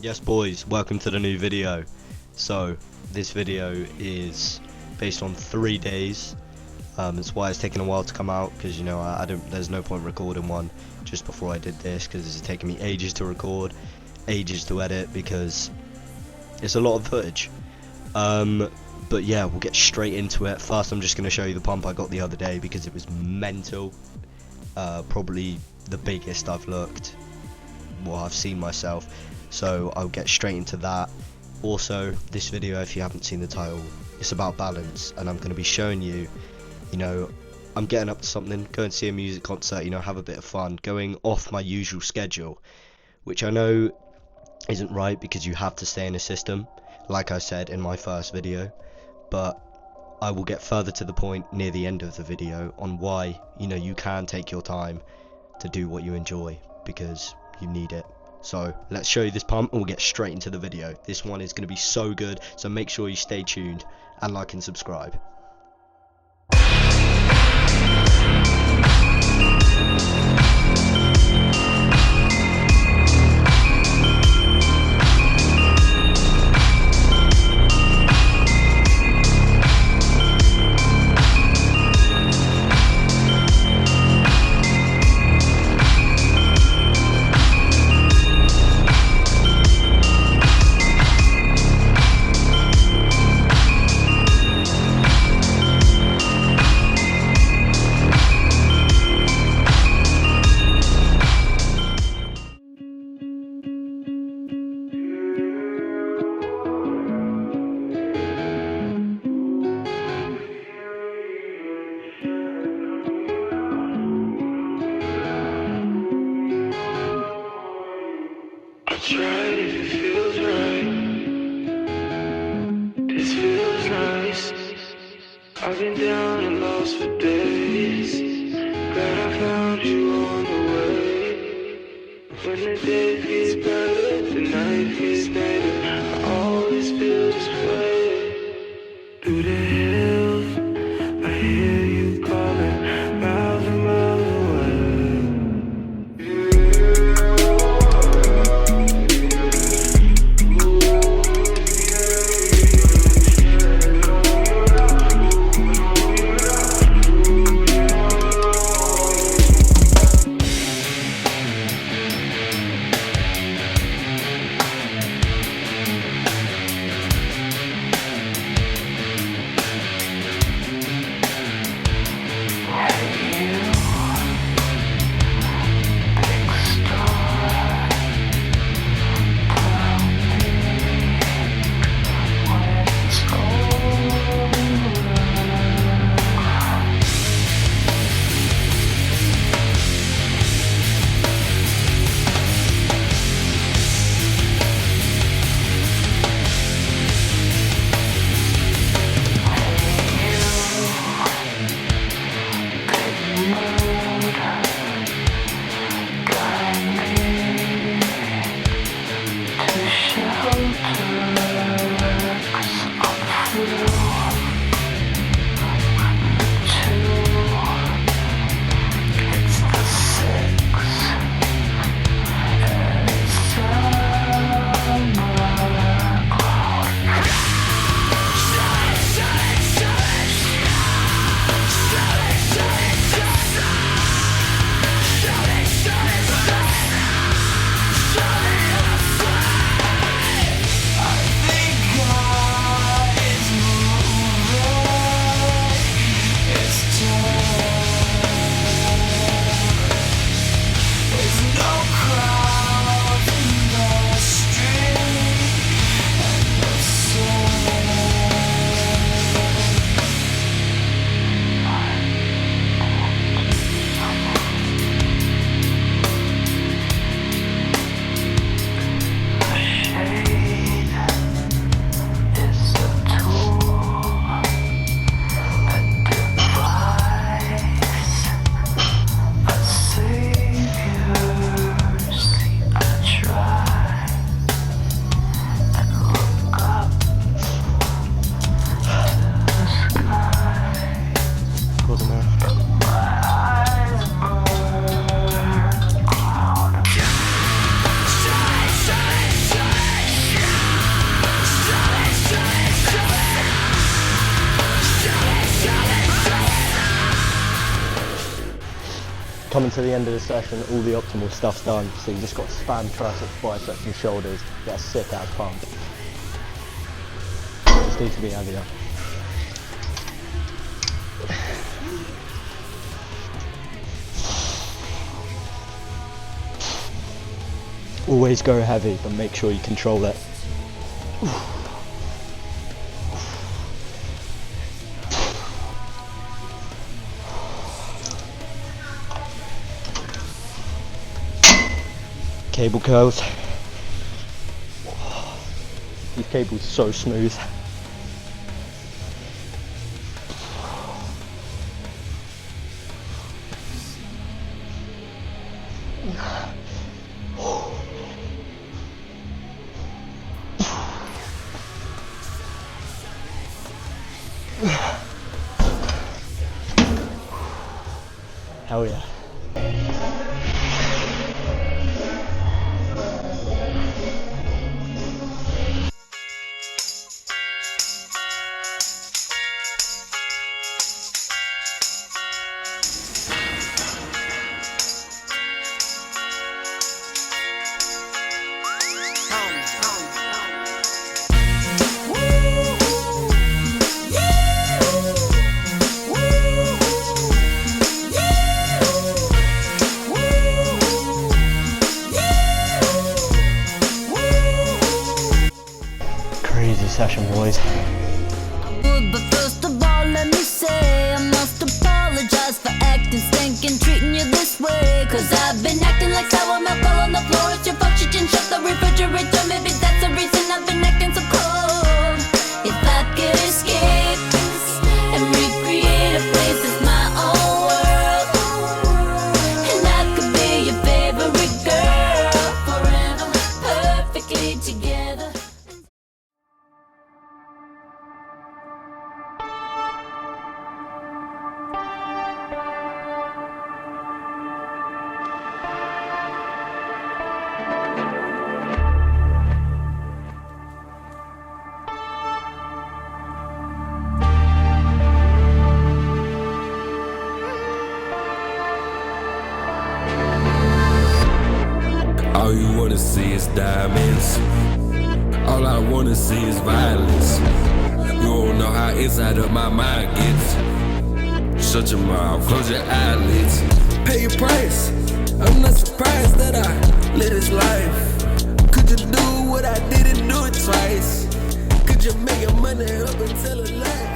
Yes boys, welcome to the new video. So this video is based on 3 days. That's why it's taken a while to come out, because you know I don't, there's no point recording one just before I did this, because it's taken me ages to record, ages to edit, because it's a lot of footage. But yeah, we'll get straight into it. First I'm just going to show you the pump I got the other day, because it was mental. Probably the biggest I've looked, well, I've seen myself. So I'll get straight into that. Also, this video, if you haven't seen the title, it's about balance, and I'm going to be showing you, you know, I'm getting up to something, go and see a music concert, you know, have a bit of fun, going off my usual schedule, which I know isn't right because you have to stay in a system, like I said in my first video, but I will get further to the point near the end of the video on why, you know, you can take your time to do what you enjoy, because you need it. So let's show you this pump and we'll get straight into the video. This one is going to be so good, so make sure you stay tuned and like and subscribe. Right, if it feels right, this feels nice. I've been down and lost for days. Glad I found you on the way. When the day feels better, the night feels better. I always feel this way. Through the hills, I hear you calling, miles and miles away. Coming to the end of the session, all the optimal stuff's done, so you just got to spam triceps, biceps and shoulders, get a sick ass pump. Just need to be heavier. Always go heavy, but make sure you control it. Cable curls. These cables are so smooth. Hell yeah. Crazy session, boys. But first of all, let me say I must apologize for acting stinking, treating you this way. Cause I've been acting like sour milk all on the floor. It's your fault, you didn't shut the refrigerator. Maybe that's the reason I've been acting so cold. If I could escape this and recreate a place that's my own world, and I could be your favorite girl forever, perfectly together. All you wanna see is diamonds. All I wanna see is violence. You don't know how inside of my mind gets. Shut your mouth, close your eyelids. Pay your price. I'm not surprised that I live this life. Could you do what I didn't do it twice? Could you make your money up and tell a lie?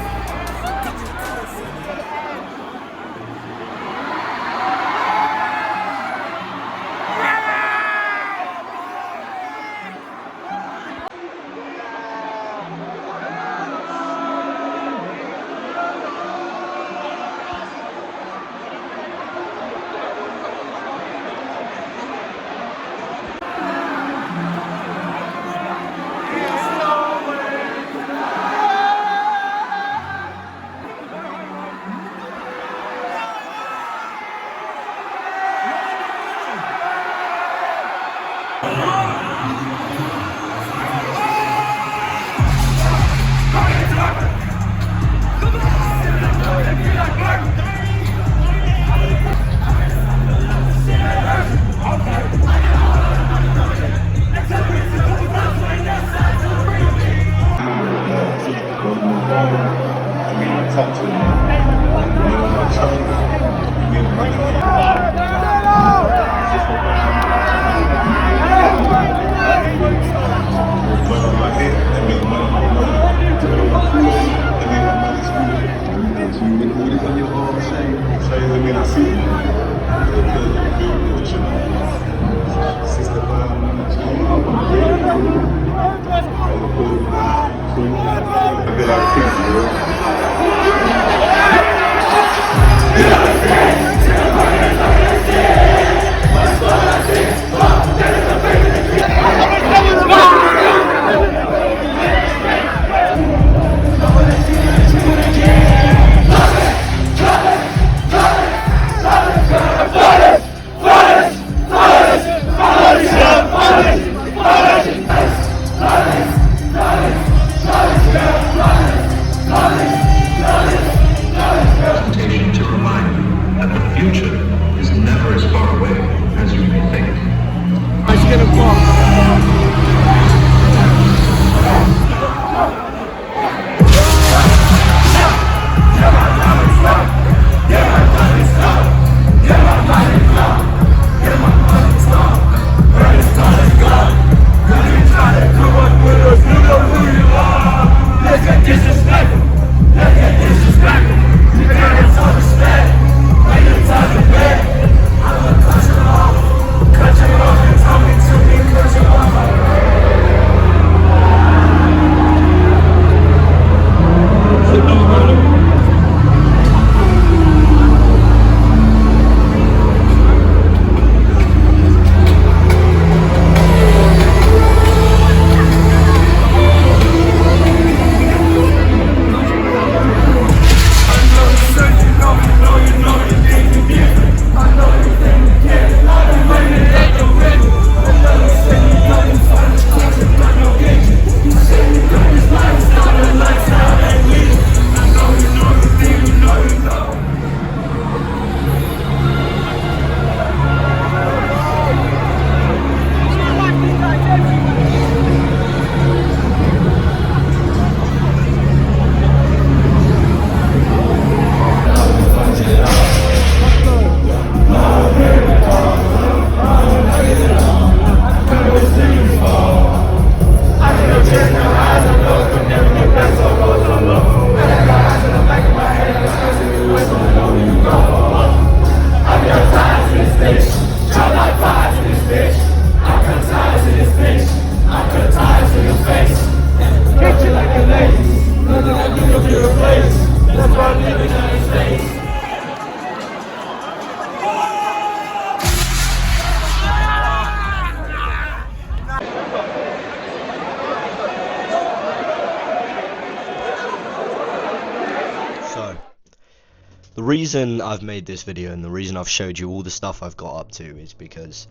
reason I've made this video and the reason I've showed you all the stuff I've got up to is because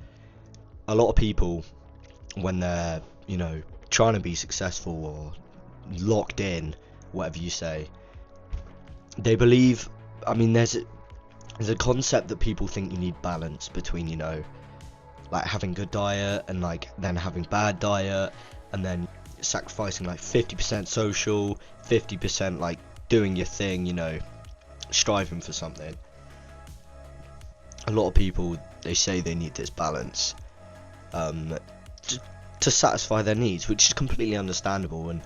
a lot of people, when they're, you know, trying to be successful or locked in, whatever you say, they believe, I mean, there's a concept that people think you need balance between, you know, like having good diet and like then having bad diet, and then sacrificing like 50% social, 50% like doing your thing, you know, striving for something. A lot of people, they say they need this balance to satisfy their needs, which is completely understandable. And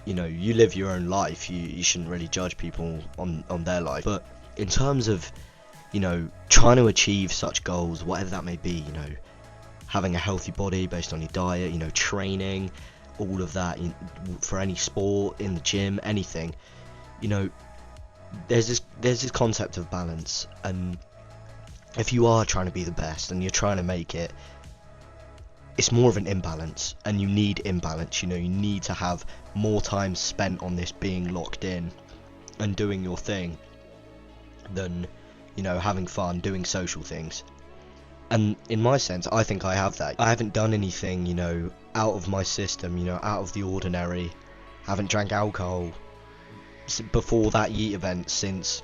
you know, you live your own life, you shouldn't really judge people on their life. But in terms of, you know, trying to achieve such goals, whatever that may be, you know, having a healthy body based on your diet, you know, training, all of that, for any sport, in the gym, anything, you know, there's this concept of balance. And if you are trying to be the best and you're trying to make it, it's more of an imbalance, and you need imbalance. You know, you need to have more time spent on this being locked in and doing your thing than, you know, having fun, doing social things. And in my sense, I think I have that. I haven't done anything, you know, out of my system, you know, out of the ordinary. I haven't drank alcohol before that Yeat event since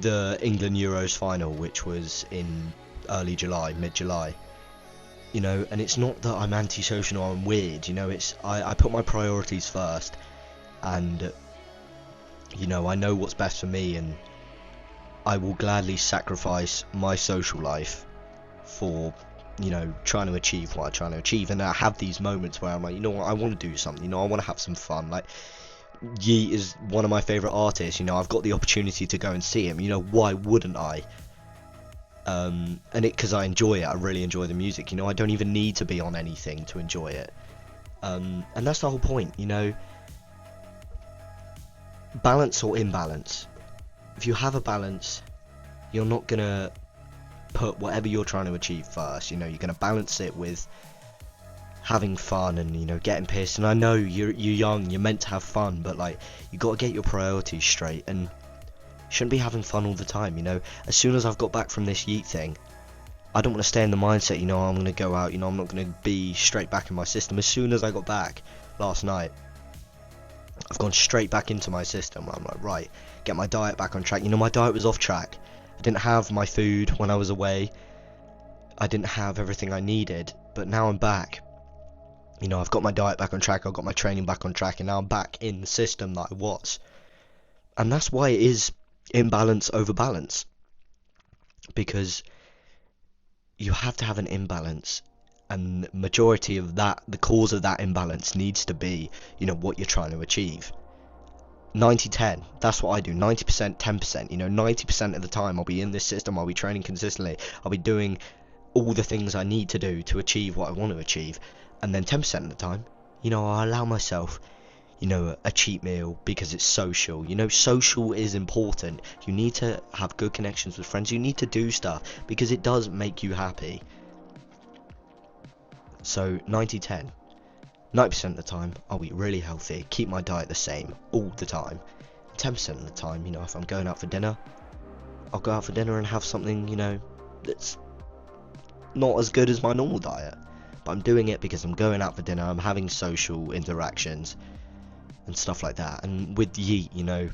the England Euros final, which was in early July, mid-July. You know, and it's not that I'm antisocial or I'm weird, you know, it's I put my priorities first, and you know, I know what's best for me, and I will gladly sacrifice my social life for, you know, trying to achieve what I'm trying to achieve. And I have these moments where I'm like, you know what, I want to do something, you know, I want to have some fun. Like, Yeat is one of my favourite artists, you know, I've got the opportunity to go and see him, you know, why wouldn't I? And because I enjoy it, I really enjoy the music, you know, I don't even need to be on anything to enjoy it. And that's the whole point, you know, balance or imbalance. If you have a balance, you're not gonna put whatever you're trying to achieve first, you know, you're gonna balance it with having fun and, you know, getting pissed. And I know you're young, you're meant to have fun, but like, you got to get your priorities straight, and shouldn't be having fun all the time, you know. As soon as I've got back from this Yeat thing, I don't want to stay in the mindset, you know, I'm going to go out, you know, I'm not going to be straight back in my system. As soon as I got back last night, I've gone straight back into my system. I'm like, right, get my diet back on track. You know, my diet was off track. I didn't have my food when I was away. I didn't have everything I needed, but now I'm back. You know, I've got my diet back on track, I've got my training back on track, and now I'm back in the system that I was. And that's why it is imbalance over balance, because you have to have an imbalance, and the majority of that, the cause of that imbalance needs to be, you know, what you're trying to achieve. 90-10, that's what I do. 90%, 10%, you know, 90% of the time I'll be in this system, I'll be training consistently, I'll be doing all the things I need to do to achieve what I want to achieve. And then 10% of the time, you know, I'll allow myself, you know, a cheat meal because it's social. You know, social is important. You need to have good connections with friends. You need to do stuff because it does make you happy. So 90-10. 90% of the time, I'll eat really healthy, keep my diet the same all the time. 10% of the time, you know, if I'm going out for dinner, I'll go out for dinner and have something, you know, that's not as good as my normal diet. But I'm doing it because I'm going out for dinner, I'm having social interactions and stuff like that. And with Yeat, you know,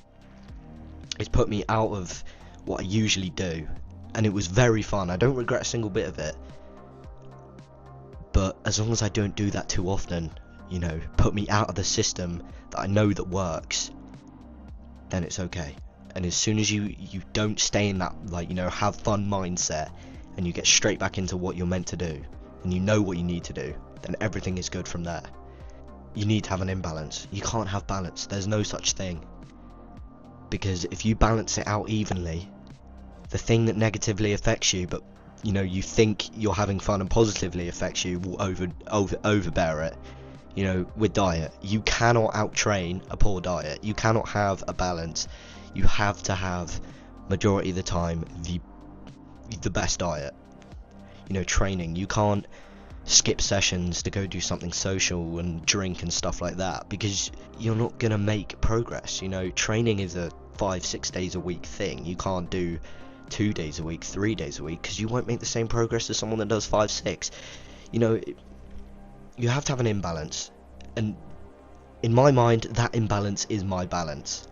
it's put me out of what I usually do, and it was very fun. I don't regret a single bit of it, but as long as I don't do that too often, you know, put me out of the system that I know that works, then it's okay. And as soon as you don't stay in that, like, you know, have fun mindset, and you get straight back into what you're meant to do, and you know what you need to do, then everything is good from there. You need to have an imbalance. You can't have balance. There's no such thing. Because if you balance it out evenly, the thing that negatively affects you, but, you know, you think you're having fun and positively affects you, will overbear it. You know, with diet, you cannot out-train a poor diet. You cannot have a balance. You have to have, majority of the time, the best diet. You know, training, you can't skip sessions to go do something social and drink and stuff like that, because you're not gonna make progress. You know, training is a 5-6 days a week thing. You can't do 2 days a week, 3 days a week, because you won't make the same progress as someone that does 5-6. You know, you have to have an imbalance, and in my mind that imbalance is my balance,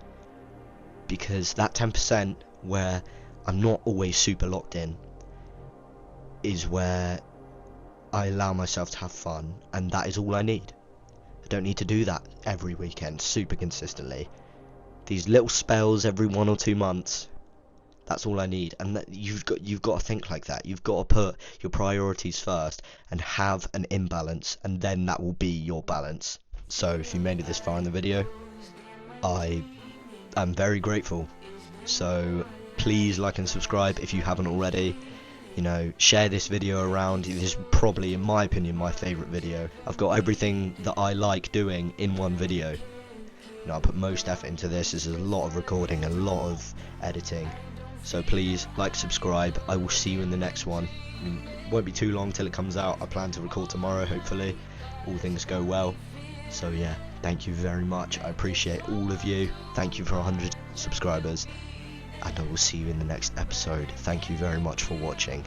because that 10% where I'm not always super locked in is where I allow myself to have fun, and that is all I need. I don't need to do that every weekend super consistently. These little spells every 1 or 2 months, that's all I need. And that you've got to think like that. You've got to put your priorities first and have an imbalance, and then that will be your balance. So if you made it this far in the video, I am very grateful. So please like and subscribe if you haven't already. You know, share this video around. This is probably, in my opinion, my favourite video. I've got everything that I like doing in one video. You know, I put most effort into this. There's a lot of recording, a lot of editing. So please like, subscribe. I will see you in the next one. I mean, it won't be too long till it comes out. I plan to record tomorrow, hopefully. All things go well. So yeah, thank you very much. I appreciate all of you. Thank you for 100 subscribers. And I will see you in the next episode. Thank you very much for watching.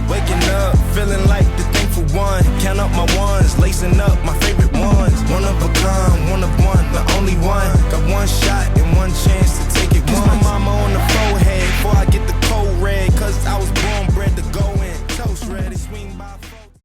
Waking up, feeling like the thankful one. Count up my ones, lacing up my favorite ones. One of a kind, one of one, the only one. Got one shot and one chance